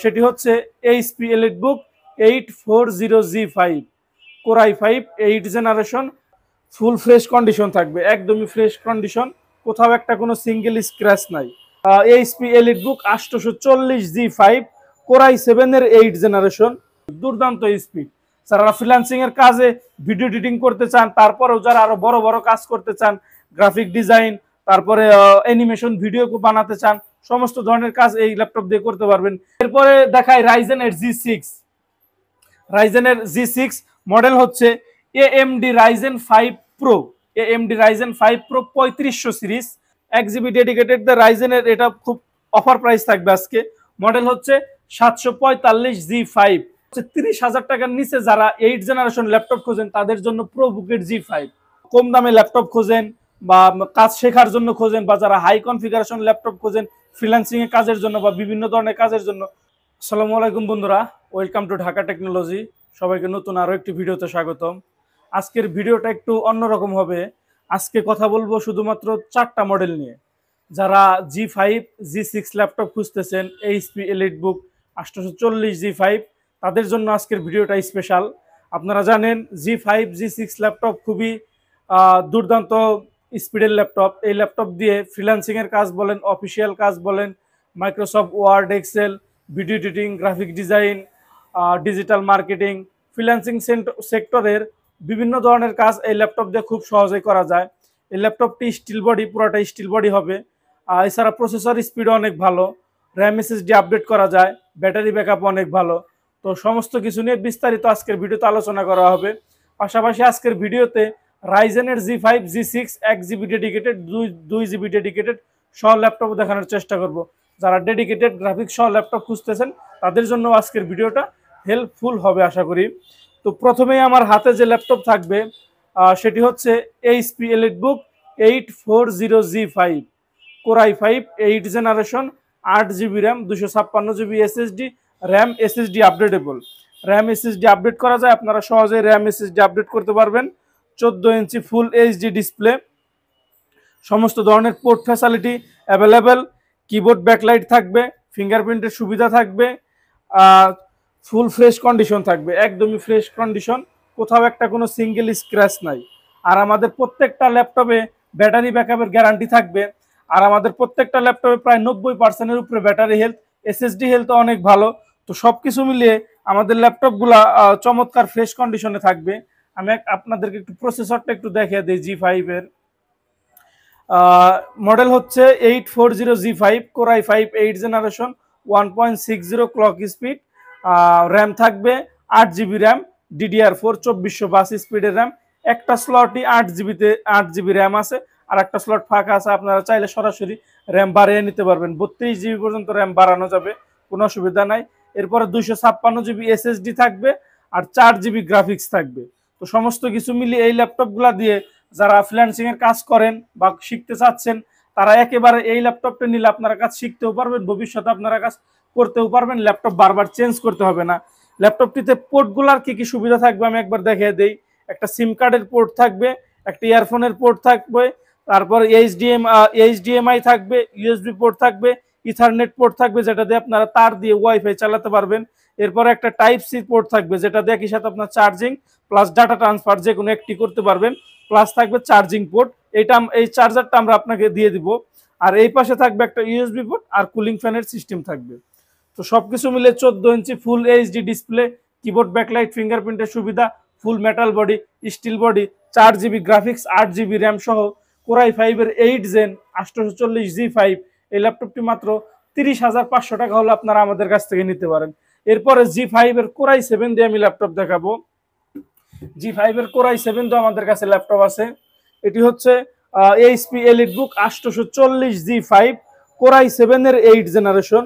সেটি হচ্ছে HP EliteBook 840G5 core i5 8 generation. Full fresh condition থাকবে, একদমই ফ্রেশ কন্ডিশন, কোথাও একটা কোনো সিঙ্গেল স্ক্র্যাচ নাই। HP EliteBook 840G5 core i7 এর 8 জেনারেশন। দুর্দান্ত স্পিড। যারা ফ্রিল্যান্সিং এর কাজে ভিডিও এডিটিং করতে চান, তারপরেও যারা আরো বড় বড় কাজ করতে চান, গ্রাফিক ডিজাইন, তারপরে অ্যানিমেশন ভিডিও বানাতে চান, সমস্ত ধরনের কাজ এই ল্যাপটপ দিয়ে করতে পারবেন। এরপরে দেখাই রাইজেনের G6। রাইজেনের G6 মডেল হচ্ছে AMD Ryzen 5 Pro। AMD Ryzen 5 Pro 3500 series, 1GB dedicated রাইজেনের। এটা খুব অফার প্রাইস থাকবে আজকে। মডেল হচ্ছে 745G5। 30,000 টাকার নিচে যারা 8 জেনারেশন ল্যাপটপ খোঁজেন তাদের জন্য প্রো বুকেট G5। কম দামে ল্যাপটপ খোঁজেন বা কাজ শেখার জন্য খোঁজেন, বা যারা হাই কনফিগারেশন ল্যাপটপ খোঁজেন ফ্রিল্যান্সিং এর কাজের জন্য বা বিভিন্ন ধরনের কাজের জন্য। আসসালামু আলাইকুম বন্ধুরা, ওয়েলকাম টু ঢাকা টেকনোলজি। সবাইকে নতুন আরো একটি ভিডিওতে স্বাগতম। আজকের ভিডিওটা একটু অন্যরকম হবে। আজকে কথা বলবো শুধুমাত্র 4টা মডেল নিয়ে। যারা G5 G6 ল্যাপটপ খুঁজতেছেন, এইচপি এলিটবুক 840G5, তাদের জন্য আজকের ভিডিওটা স্পেশাল। আপনারা জানেন G5 G6 ল্যাপটপ খুবই দুর্দান্ত স্পিডের ল্যাপটপ। এই ল্যাপটপ দিয়ে ফ্রিল্যান্সিং এর কাজ বলেন, অফিসিয়াল কাজ বলেন, Microsoft Word, Excel, video editing, graphic design, digital marketing, freelancing সেক্টরের বিভিন্ন ধরনের কাজ এই ল্যাপটপ দিয়ে খুব সহজেই করা যায়। এই ল্যাপটপটি স্টিল বডি, পুরোটা স্টিল বডি হবে। এছাড়া প্রসেসর স্পিডও অনেক ভালো, র্যাম এসএসডি আপডেট করা যায়, ব্যাটারি ব্যাকআপ অনেক ভালো। তো সমস্ত কিছু নিয়ে বিস্তারিত আজকের ভিডিওতে আলোচনা করা হবে। পাশাপাশি আজকের ভিডিওতে রাইজেনের G5 G6 1GB dedicated, 2GB dedicated সহ ল্যাপটপ দেখানোর চেষ্টা করব। যারা ডেডিকেটেড গ্রাফিক্স সহ ল্যাপটপ খুঁজতেছেন তাদের জন্য আজকের ভিডিওটা হেল্পফুল হবে আশা করি। তো প্রথমেই আমার হাতে যে ল্যাপটপ থাকবে সেটি হচ্ছে HP EliteBook 840G5 core i5 8 generation, 8GB RAM, 256GB SSD, RAM SSD updatable. RAM SSD update করা যায়, আপনারা সহজেই র্যাম এসএসডি আপডেট করতে পারবেন। 14 ইঞ্চি ফুল এইচডি ডিসপ্লে, সমস্ত ধরনের port facility available. Keyboard backlight থাকবে, ফিঙ্গারপ্রিন্টের সুবিধা থাকবে, ফুল ফ্রেশ কন্ডিশন থাকবে, একদমই ফ্রেশ কন্ডিশন, কোথাও একটা কোনো সিঙ্গেল স্ক্র্যাচ নাই। আর আমাদের প্রত্যেকটা ল্যাপটপে ব্যাটারি ব্যাকআপের গ্যারান্টি থাকবে। আর আমাদের প্রত্যেকটা ল্যাপটপে প্রায় 90%-এর উপরে ব্যাটারি হেলথ, এসএসডি হেলথ অনেক ভালো। তো সবকিছু মিলিয়ে আমাদের ল্যাপটপগুলা চমৎকার ফ্রেশ কন্ডিশনে থাকবে। আমি আপনাদেরকে একটু প্রসেসরটা একটু দেখিয়ে দিই। G5 এর মডেল হচ্ছে 840G5 core i5 8 generation, 1.60 clock speed. RAM থাকবে 8GB র্যাম, DDR4 2422 স্পিডের র্যাম। একটা স্লটই 8GB র্যাম আছে, আর একটা স্লট ফাঁকা আছে। আপনারা চাইলে সরাসরি র্যাম বাড়িয়ে নিতে পারবেন, 32GB পর্যন্ত র্যাম বাড়ানো যাবে, কোনো অসুবিধা নাই। এরপরে 256GB এসএসডি থাকবে, আর 4GB গ্রাফিক্স থাকবে। তো সমস্ত কিছু মিলিয়ে এই ল্যাপটপগুলা দিয়ে যারা ফ্রিল্যান্সিং এর কাজ করেন বা শিখতে চাচ্ছেন, তারা একেবারে এই ল্যাপটপটা নিলে আপনারা কাজ শিখতেও পারবেন, ভবিষ্যতে আপনারা কাজ করতেও পারবেন। ল্যাপটপ বারবার চেঞ্জ করতে হবে না। ল্যাপটপটিতে পোর্টগুলার কি কি সুবিধা থাকবে আমি একবার দেখিয়ে দেই। একটা সিম কার্ডের পোর্ট থাকবে, একটা ইয়ারফোনের পোর্ট থাকবে, তারপর এইচডিএমআই থাকবে, ইউএসবি পোর্ট থাকবে, ইথারনেট পোর্ট থাকবে যেটা দিয়ে আপনারা তার দিয়ে ওয়াইফাই চালাতে পারবেন। এরপর একটা টাইপ সি পোর্ট থাকবে যেটা দিয়ে একই সাথে আপনার চার্জিং প্লাস ডাটা ট্রান্সফার যে কোনো একটি করতে পারবেন। প্লাস থাকবে চার্জিং পোর্ট, এই চার্জারটা আমরা আপনাকে দিয়ে দিব। আর এই পাশে থাকবে একটা ইউএসবি পোর্ট আর কুলিং ফ্যানের সিস্টেম থাকবে। তো সবকিছু মিলে 14 inch full HD display, keyboard backlight, ফিঙ্গারপ্রিন্টের সুবিধা, full metal body, steel body, 4GB graphics, 8GB RAM সহ কোর i5 এর 8 জেন 840G5 এই ল্যাপটপটি মাত্র 30,500 টাকা হলে আপনারা আমাদের কাছ থেকে নিতে পারেন। এরপরে G5 এর কোর i7 দিয়ে আমি ল্যাপটপ দেখাবো। G5 এর কোর i7 তো আমাদের কাছে ল্যাপটপ আছে। এটি হচ্ছে HP EliteBook 840G5 core i7 এর 8 জেনারেশন।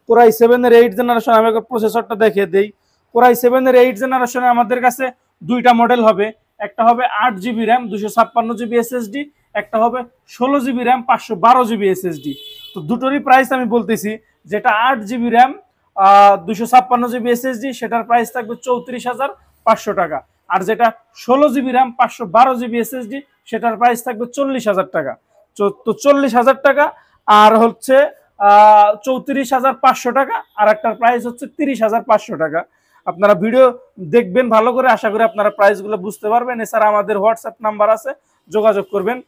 কোর i7 এর 8 জেনারেশন আমি একটা প্রসেসরটা দেখিয়ে দেই। কোর i7 এর 8 জেনারেশনে আমাদের কাছে দুইটা মডেল হবে। একটা হবে 8GB র্যাম, 256GB এসএসডি, একটা হবে 16GB র্যাম, 512GB এসএসডি। তো দুটোরই প্রাইস আমি বলতেছি। যেটা 8GB র্যাম 256GB এসএসডি সেটার প্রাইস থাকবে 34,500 টাকা। আর যেটা 16GB র্যাম 512GB এসএসডি সেটার প্রাইস থাকবে 40,000 টাকা। তো 40,000 টাকা। আর হচ্ছে 34,500 টাকা, আর একটার প্রাইস হচ্ছে 30,500 টাকা। আপনারা ভিডিও দেখবেন ভালো করে, আশা করি আপনারা প্রাইসগুলো বুঝতে পারবেন। এছাড়া আমাদের হোয়াটসঅ্যাপ নাম্বার আছে, যোগাযোগ করবেন।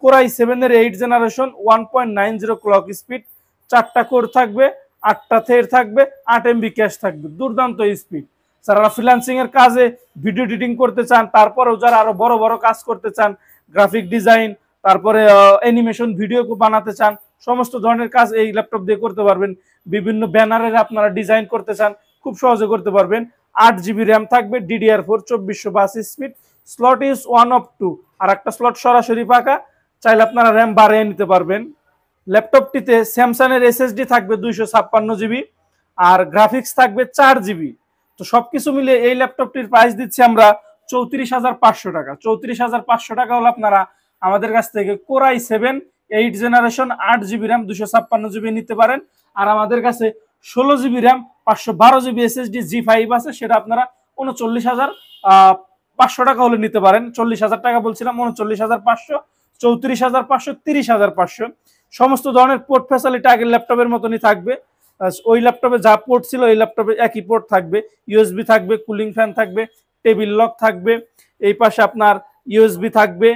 কোরাই 7 এর 8 জেনারেশন 1.90 ক্লক স্পিড, 4টা কোর থাকবে, 8টা থ্রেড থাকবে, 8 এমবি ক্যাশ থাকবে, দুর্দান্ত স্পিড। যারা ফ্রিল্যান্সিং এর কাজে ভিডিও এডিটিং করতে চান, তারপরেও যারা আরো বড় বড় কাজ করতে চান, গ্রাফিক ডিজাইন, তারপরে অ্যানিমেশন ভিডিও বানাতে চান, সমস্ত ধরনের কাজ এই ল্যাপটপ দিয়ে করতে পারবেন। বিভিন্ন ব্যানারের আপনারা ডিজাইন করতে চান, খুব সহজে করতে পারবেন। 8 জিবি র্যাম থাকবে, DDR4 2482 speed, slot is 1 of 2, আর একটা স্লট সরাসরি পাকা, চাইলে আপনারা র্যাম বাড়িয়ে নিতে পারবেন। ল্যাপটপটিতে স্যামসাং এর SSD থাকবে 256 জিবি, আর গ্রাফিক্স থাকবে 4 জিবি। তো সবকিছু মিলে এই ল্যাপটপটির প্রাইস দিচ্ছি আমরা 34,500 টাকা। 34,500 টাকা হলে আপনারা আমাদের কাছ থেকে core i 7 8 generation 8 GB RAM 256 GB নিতে পারেন। আর আমাদের কাছে 16 GB RAM 512 GB SSD G5 আছে, সেটা আপনারা 39,500 টাকা হলে নিতে পারেন। 40,000 টাকা বলছিলাম, 39,500, 34,500, 30,500। সমস্ত ধরনের পোর্ট ফ্যাসিলিটি আগের ল্যাপটপের মতনই থাকবে। ওই ল্যাপটপে যা পোর্ট ছিল এই ল্যাপটপে একই পোর্ট থাকবে। USB থাকবে, কুলিং ফ্যান থাকবে, টেবিল লক থাকবে, এই পাশে আপনার USB থাকবে,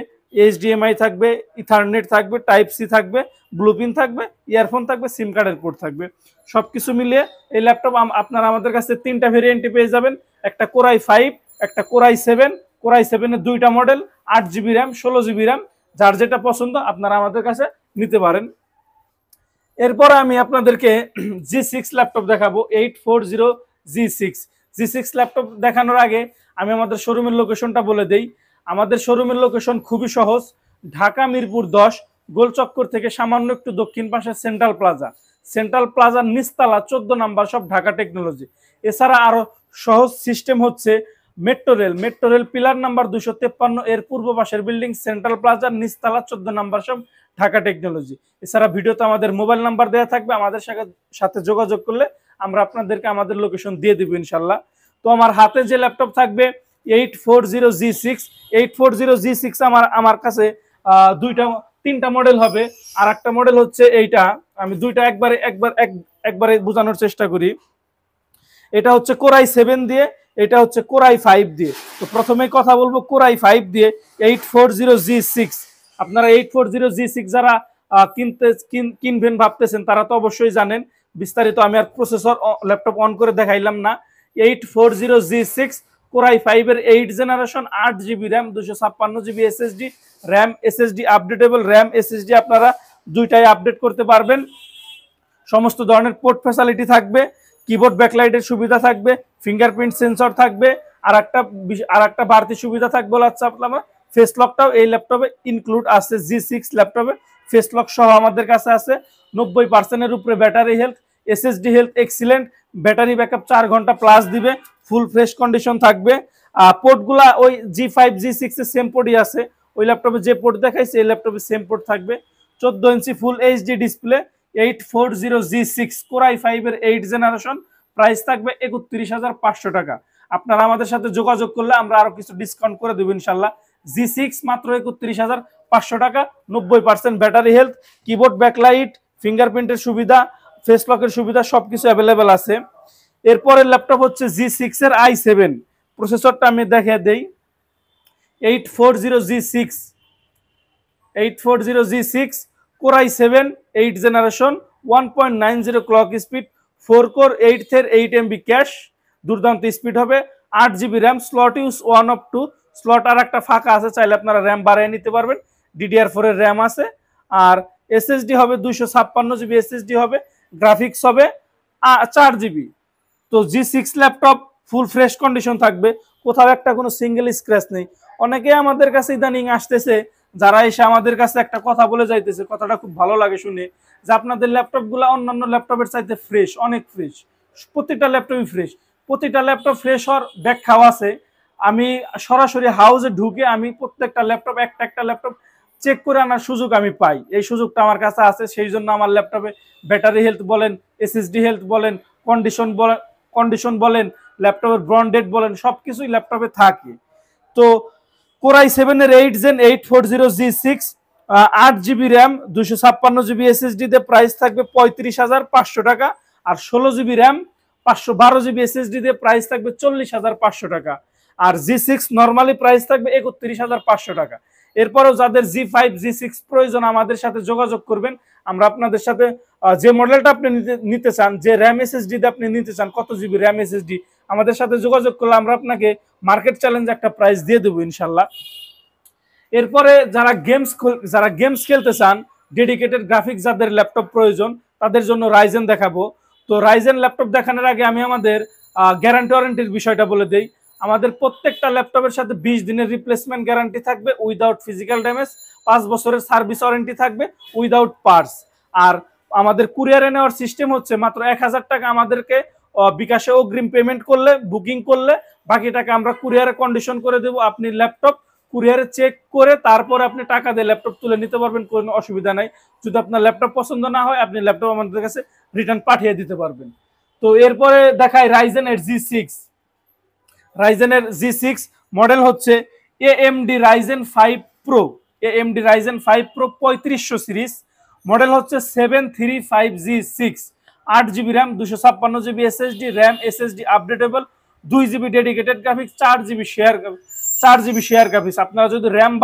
HDMI থাকবে, ইথারনেট থাকবে, টাইপ সি থাকবে, ব্লুপিন থাকবে, ইয়ারফোন থাকবে, সিম কার্ডের পোর্ট থাকবে। সবকিছু মিলিয়ে এই ল্যাপটপ আপনারা আমাদের কাছে 3টা ভেরিয়েন্টে পেয়ে যাবেন। একটা কোরাই 5, একটা কোরাই 7। কোরাই 7 এর 2টা model, 8 GB RAM, 16 GB RAM, যার যেটা পছন্দ আপনারা আমাদের কাছে নিতে পারেন। এরপরে আমি আপনাদেরকে G6 ল্যাপটপ দেখাবো, 840 G6। G6 ল্যাপটপ দেখানোর আগে আমি আমাদের শোরুমের লোকেশনটা বলে দেই। আমাদের শোরুমের লোকেশন খুবই সহজ, ঢাকা মিরপুর 10 গোলচক্কর থেকে সামান্য একটু দক্ষিণ পাশে সেন্ট্রাল প্লাজা। সেন্ট্রাল প্লাজার নিচতলা 14 নাম্বার সব ঢাকা টেকনোলজি। এছাড়া আরো সহজ সিস্টেম হচ্ছে মেট্রো রেল পিলার নাম্বার 253 এর পূর্ব পাশের বিল্ডিং, সেন্ট্রাল প্লাজার নিচতলা 14 নাম্বার সব ঢাকা টেকনোলজি। এছাড়া ভিডিওতে আমাদের মোবাইল নাম্বার দেওয়া থাকবে, আমাদের সাথে যোগাযোগ করলে আমরা আপনাদেরকে আমাদের লোকেশন দিয়ে দিব ইনশাল্লাহ। তো আমার হাতে যে ল্যাপটপ থাকবে 840 G6। 840 G6 আমার কাছে 3টা মডেল হবে। আর একটা মডেল হচ্ছে এইটা, আমি দুইটা একবারে বোঝানোর চেষ্টা করি। এটা হচ্ছে কোরাই 7 দিয়ে, এটা হচ্ছে কোরাই 5 দিয়ে। তো প্রথমেই কথা বলবো কোরাই 5 দিয়ে, 840 G6। আপনারা 840 G6 যারা কিনবেন ভাবতেছেন তারা তো অবশ্যই জানেন, বিস্তারিত আমি আর প্রসেসর ল্যাপটপ অন করে দেখাইলাম না। 840 G6 কোরাই 5 এর 8 generation, 8 GB RAM, 256 GB SSD, RAM SSD updatable, RAM SSD আপনারা দুইটাই আপডেট করতে পারবেন। সমস্ত ধরনের পোর্ট ফ্যাসিলিটি থাকবে, কিবোর্ড ব্যাকলাইটের সুবিধা থাকবে, ফিঙ্গারপ্রিন্ট সেন্সর থাকবে, আর একটা বাড়তি সুবিধা থাকবে হচ্ছে আপনারা ফেস লকটাও এই ল্যাপটপে ইনক্লুড আছে। G6 ল্যাপটপে ফেস লক সহ আমাদের কাছে আছে। 90% এর উপরে battery health, SSD health excellent, battery backup 4 ঘন্টা প্লাস দিবে, ফুল ফ্রেশ কন্ডিশন থাকবে। পোর্টগুলা ওই G5 G6 এর সেম পোর্টই আছে, ওই ল্যাপটপে যে পোর্ট দেখাইছে এই ল্যাপটপে সেম পোর্ট থাকবে। 14 ইঞ্চি ফুল HD ডিসপ্লে, 840 G6 কোরাই 5 এর 8 জেনারেশন, প্রাইস থাকবে 31,500 টাকা। আপনারা আমাদের সাথে যোগাযোগ করলে আমরা আরো কিছু ডিসকাউন্ট করে দেব ইনশাল্লাহ। G6 মাত্র 31,500 টাকা, 90% ব্যাটারি হেলথ, কিবোর্ড ব্যাকলাইট, ফিঙ্গারপ্রিন্টের সুবিধা, ফেস লকের সুবিধা সবকিছু অ্যাভেলেবেল আছে। এরপরের ল্যাপটপ হচ্ছে G6 এর i7। প্রসেসরটা আমি দেখিয়ে দেই, 840 G6 core i 7 8 generation, 1.90 clock speed, 4 core 8 thread 8 MB cache, দুর্দান্ত স্পিড হবে। 8 GB RAM, slot use 1 of 2, slot আর একটা ফাঁকা আছে, চাইলে আপনারা র্যাম বাড়িয়ে নিতে পারবেন। DDR4 এর র্যাম আছে। আর SSD হবে 256 জিবি SSD হবে, গ্রাফিক্স হবে 4 জিবি। তো G6 laptop full fresh condition থাকবে, কোথাও একটা কোনো সিঙ্গেল স্ক্র্যাচ নেই। অনেকে আমাদের কাছে ইদানিং আসতেছে, যারা এসে আমাদের কাছে একটা কথা বলে যাইতেছে, কথাটা খুব ভালো লাগে শুনে, যে আপনাদের ল্যাপটপগুলো অন্যান্য ল্যাপটপের চাইতে ফ্রেশ, অনেক ফ্রেশ। প্রতিটা ল্যাপটপই ফ্রেশ, প্রতিটা ল্যাপটপ ফ্রেশ হওয়ার ব্যাখ্যাও আছে। আমি সরাসরি হাউসে ঢুকে আমি প্রত্যেকটা ল্যাপটপ একটা ল্যাপটপ চেক করে আনার সুযোগ আমি পাই, এই সুযোগটা আমার কাছে আছে। সেই জন্য আমার ল্যাপটপে ব্যাটারি হেলথ বলেন, SSD হেলথ বলেন, কন্ডিশন বলেন, ল্যাপটপের ব্রন্ডেড বলেন, সবকিছুই ল্যাপটপে থাকে। তো কোরাই 7 এর 8 gen 840 G6 8 GB RAM 256 GB SSD তে প্রাইস থাকবে 35,500 টাকা। আর 16 জিবি র্যাম 512 জিবি এসএসডি তে প্রাইস থাকবে 40,500 টাকা। আর জি6 নর্মালি প্রাইস থাকবে 31,500 টাকা। এরপরেও যাদের জি5 জি6 প্রয়োজন আমাদের সাথে যোগাযোগ করবেন। আমরা আপনাদের সাথে যে মডেলটা আপনি নিতে চান, যে র্যাম এসএসডি তে আপনি নিতে চান, কত জিবি র্যাম এসএসডি, আমাদের সাথে যোগাযোগ করলে আমরা আপনাকে মার্কেট চ্যালেঞ্জ একটা প্রাইস দিয়ে দেবো ইনশাল্লাহ। এরপরে যারা গেমস খেলতে চান, ডেডিকেটেড গ্রাফিক্স যাদের ল্যাপটপ প্রয়োজন, তাদের জন্য রাইজেন দেখাবো। তো রাইজেন ল্যাপটপ দেখানোর আগে আমি আমাদের গ্যারান্টি ওয়ারেন্টির বিষয়টা বলে দেই। আমাদের প্রত্যেকটা ল্যাপটপের সাথে 20 দিনের রিপ্লেসমেন্ট গ্যারান্টি থাকবে উইদাউট ফিজিক্যাল ড্যামেজ, 5 বছরের সার্ভিস ওয়ারেন্টি থাকবে উইদাউট পার্টস। আর আমাদের কুরিয়ারে নেওয়ার সিস্টেম হচ্ছে মাত্র 1000 টাকা আমাদেরকে বিকাশে অগ্রিম পেমেন্ট করলে, বুকিং করলে বাকি টাকা আমরা কুরিয়ারে কন্ডিশন করে দেবো। আপনি ল্যাপটপ কুরিয়ারে চেক করে তারপরে আপনি টাকা দিয়ে ল্যাপটপ তুলে নিতে পারবেন, কোনো অসুবিধা নাই। যদি আপনার ল্যাপটপ পছন্দ না হয়, আপনি ল্যাপটপ আমাদের কাছে রিটার্ন পাঠিয়ে দিতে পারবেন। তো এরপরে দেখাই রাইজেনের জি6 মডেল হচ্ছে AMD Ryzen 5 pro. AMD Ryzen 5 pro 3500 series, model হচ্ছে 735G6। 8 GB RAM 256 GB SSD, RAM SSD updatable, 2 GB dedicated graphics, 4 GB share graphics. আপনারা যদি র্যাম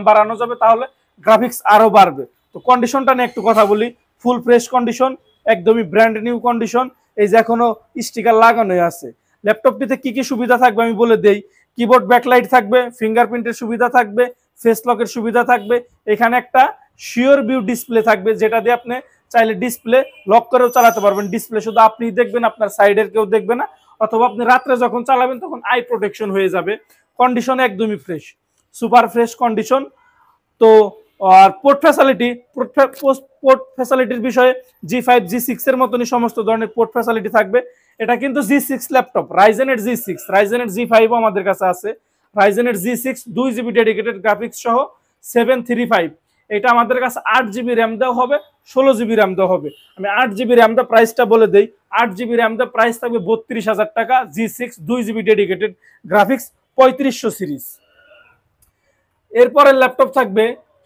বাড়ানো যাবে, তাহলে গ্রাফিক্স আরো বাড়বে। তো কন্ডিশনটা নিয়ে একটু কথা বলি। ফুল ফ্রেশ কন্ডিশন, একদমই ব্র্যান্ড নিউ কন্ডিশন। এই যে এখনো স্টিকার লাগানোই আছে। ল্যাপটপটিতে কি কি সুবিধা থাকবে আমি বলে দেই। কিবোর্ড ব্যাকলাইট থাকবে, ফিঙ্গারপ্রিন্টের সুবিধা থাকবে, ফেস লকের সুবিধা থাকবে। এখানে একটা শিওর ভিউ ডিসপ্লে থাকবে, যেটা দিয়ে আপনি চাইলে ডিসপ্লে লক করেও চালাতে পারবেন। ডিসপ্লে শুধু আপনি দেখবেন, আপনার সাইডের কেউ দেখবে না। অথবা আপনি রাত্রে যখন চালাবেন তখন আই প্রোটেকশন হয়ে যাবে। কন্ডিশন একদমই ফ্রেশ, সুপার ফ্রেশ কন্ডিশন। তো আর পোর্ট ফ্যাসিলিটির বিষয়ে জি5 জি6 এর মতনই সমস্ত ধরনের পোর্ট ফ্যাসিলিটি থাকবে। এটা কিন্তু জি6 ল্যাপটপ, রাইজেনের জি5 আমাদের কাছে আছে। রাইজেনের জি6 2 জিবি ডেডিকেটেড গ্রাফিক্স সহ 735। এটা আমাদের কাছে 8 জিবি র্যাম দেওয়া হবে, 16 জিবি র্যাম দেওয়া হবে। আমি 8 জিবি র্যাম দা প্রাইসটা বলে দেই। 8 জিবি র্যাম দা প্রাইস থাকবে 32,000 টাকা। জি6 2 জিবি ডেডিকেটেড গ্রাফিক্স 3500 সিরিজ। এরপরের ল্যাপটপ থাকবে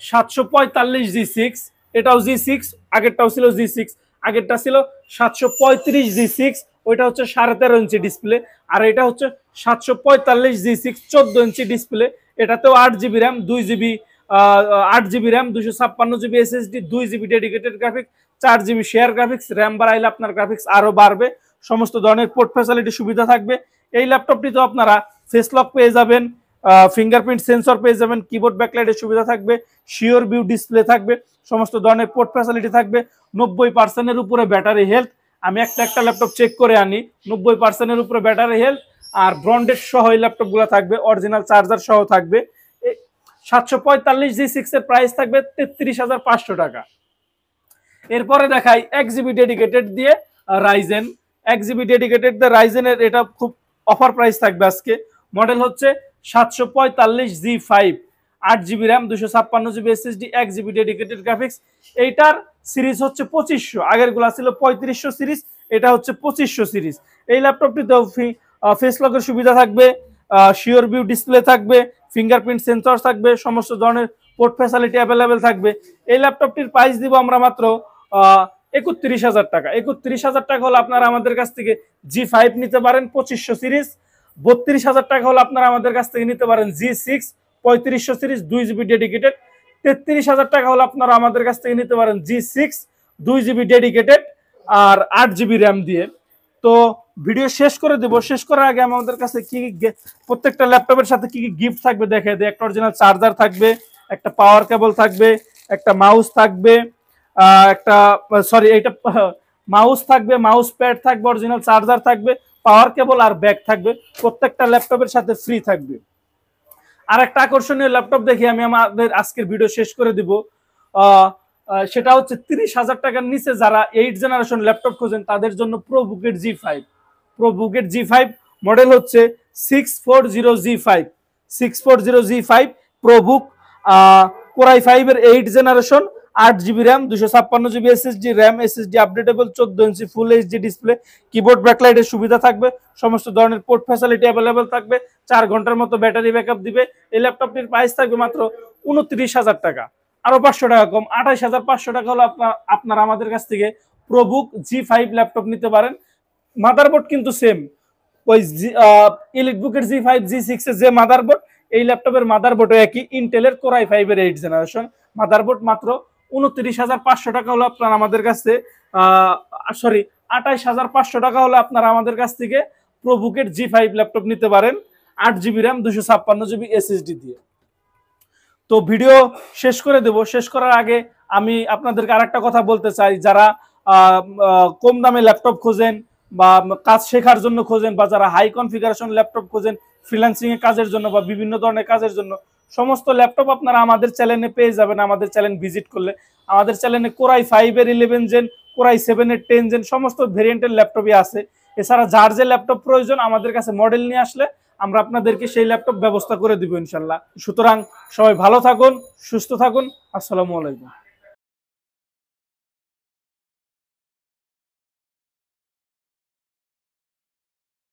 745G6। এটাও জি6, আগেরটাও ছিল জি6, আগেরটা ছিল 735G6, ওইটা হচ্ছে 13.5 ইঞ্চি ডিসপ্লে। আর এটা হচ্ছে 745G6 14 ইঞ্চি ডিসপ্লে। এটাতেও 8 GB RAM 256 GB SSD, 2 GB dedicated graphics, 4 GB share graphics. RAM বাড়াইলে আপনার গ্রাফিক্স আরো বাড়বে। সমস্ত ধরনের পোর্ট ফ্যাসিলিটি সুবিধা থাকবে। এই ল্যাপটপটিতে আপনারা ফেস লক পেয়ে যাবেন, ফিঙ্গারপ্রিন্ট সেন্সর পেয়ে যাবেন, কিবোর্ড ব্যাকলাইটের সুবিধা থাকবে, শিওর ভিউ ডিসপ্লে থাকবে, সমস্ত ধরনের পোর্ট ফ্যাসিলিটি থাকবে। 90% উপরে ব্যাটারি হেলথ। আমি একটা ল্যাপটপ চেক করে আনি, 90% উপরে ব্যাটারি হেলথ। আর ব্রন্ডেড সহ এই ল্যাপটপগুলো থাকবে, অরিজিনাল চার্জার সহ থাকবে। 745G6 এর প্রাইস থাকবে 33,500 টাকা। এরপরে দেখাই 1 জিবি ডেডিকেটেড দিয়ে রাইজেন। 1 জিবি ডেডিকেটেড দিয়ে রাইজেনের এটা খুব অফার প্রাইস থাকবে আজকে। মডেল হচ্ছে 745G5। 8 GB RAM 256 GB SSD, 1 GB dedicated graphics. এইটার সিরিজ হচ্ছে 2500, আগের গুলা ছিল 3500 সিরিজ, এটা হচ্ছে 2500 সিরিজ। এই ল্যাপটপটিতে ফেস লকের সুবিধা থাকবে, শিওর ভিউ ডিসপ্লে থাকবে, ফিঙ্গারপ্রিন্ট সেন্সর থাকবে, সমস্ত ধরনের পোর্ট ফ্যাসিলিটি অ্যাভেলেবেল থাকবে। এই ল্যাপটপটির প্রাইস দিব আমরা মাত্র 31,000 টাকা। 31,000 টাকা হলে আপনারা আমাদের কাছ থেকে জি5 নিতে পারেন 2500 সিরিজ। 32,000 টাকা হলে আপনারা আমাদের কাছ থেকে নিতে পারেন জি6 3500 সিরিজ 2 জিবি ডেডিকেটেড। 33,000 টাকা হলে আপনারা আমাদের কাছ থেকে নিতে পারেন জি6 2 জিবি ডেডিকেটেড আর 8 জিবি র্যাম দিয়ে। তো ভিডিও শেষ করে দেবো। শেষ করার আগে আমাদের কাছে কি প্রত্যেকটা ল্যাপটপের সাথে কি কি গিফট থাকবে দেখে দেয়। একটা অরিজিনাল চার্জার থাকবে, একটা পাওয়ার কেবল থাকবে, একটা মাউস থাকবে, মাউস থাকবে, মাউস প্যাড থাকবে, অরিজিনাল চার্জার থাকবে, পাওয়ার কেবল আর ব্যাগ থাকবে। প্রত্যেকটা ল্যাপটপের সাথে ফ্রি থাকবে। আর একটা আকর্ষণীয় ল্যাপটপ দেখে আমি আমাদের আজকের ভিডিও শেষ করে দিব। সেটা হচ্ছে 30,000 টাকার নিচে যারা 8 জেনারেশন ল্যাপটপ খোঁজেন তাদের জন্য প্রোবুকের জি5। মডেল হচ্ছে 640G5 প্রোবুক। কোরাই 5 এর 8 generation, 8 GB RAM 256 GB SSD, RAM SSD updatable, 14 inch full HD display, keyboard ব্যাকলাইটের সুবিধা থাকবে, সমস্ত ধরনের পোর্ট ফ্যাসিলিটি অ্যাভেলেবেল থাকবে, 4 ঘন্টার মতো ব্যাটারি ব্যাকআপ দিবে। এই ল্যাপটপটির প্রাইস থাকবে মাত্র 29,000 টাকা। আরো 500 টাকা কম, 28,500 টাকা হলো আপনারা আমাদের কাছ থেকে প্রোবুক G5 ল্যাপটপ নিতে পারেন। মাদারবোর্ড কিন্তু সেম, ওই এলিটবুকের G5 G6 এর যে মাদারবোর্ড, এই ল্যাপটপের মাদারবোর্ডও একই, ইন্টেলের Core i5 এর 8 জেনারেশন মাদারবোর্ড। মাত্র 29,500 টাকা হলো আপনারা আমাদের কাছে, সরি 28,500 টাকা হলো আপনারা আমাদের কাছ থেকে প্রোবুকের G5 ল্যাপটপ নিতে পারেন 8GB র্যাম 256GB SSD দিয়ে। তো ভিডিও শেষ করে দেব। শেষ করার আগে আমি আপনাদেরকে আরেকটা কথা বলতে চাই, যারা কম দামে ল্যাপটপ খোঁজেন বা কাজ শেখার জন্য খোঁজেন, বা যারা হাই কনফিগারেশন ল্যাপটপ খোঁজেন ফ্রিল্যান্সিং এর কাজের জন্য বা বিভিন্ন ধরনের কাজের জন্য, সমস্ত ল্যাপটপ আপনারা আমাদের চ্যানেলে পেয়ে যাবেন। আমাদের চ্যানেল ভিজিট করলে আমাদের চ্যানেলে Core i5 এর 11 জেন, Core i7 এর 10 জেন সমস্ত ভেরিয়েন্টের ল্যাপটপই আছে। এছাড়া যার যে ল্যাপটপ প্রয়োজন আমাদের কাছে মডেল নিয়ে আসলে আমরা আপনাদেরকে সেই ল্যাপটপ ব্যবস্থা করে দিব ইনশাল্লাহ। সুতরাং সবাই ভালো থাকুন, সুস্থ থাকুন। আসসালামু আলাইকুম।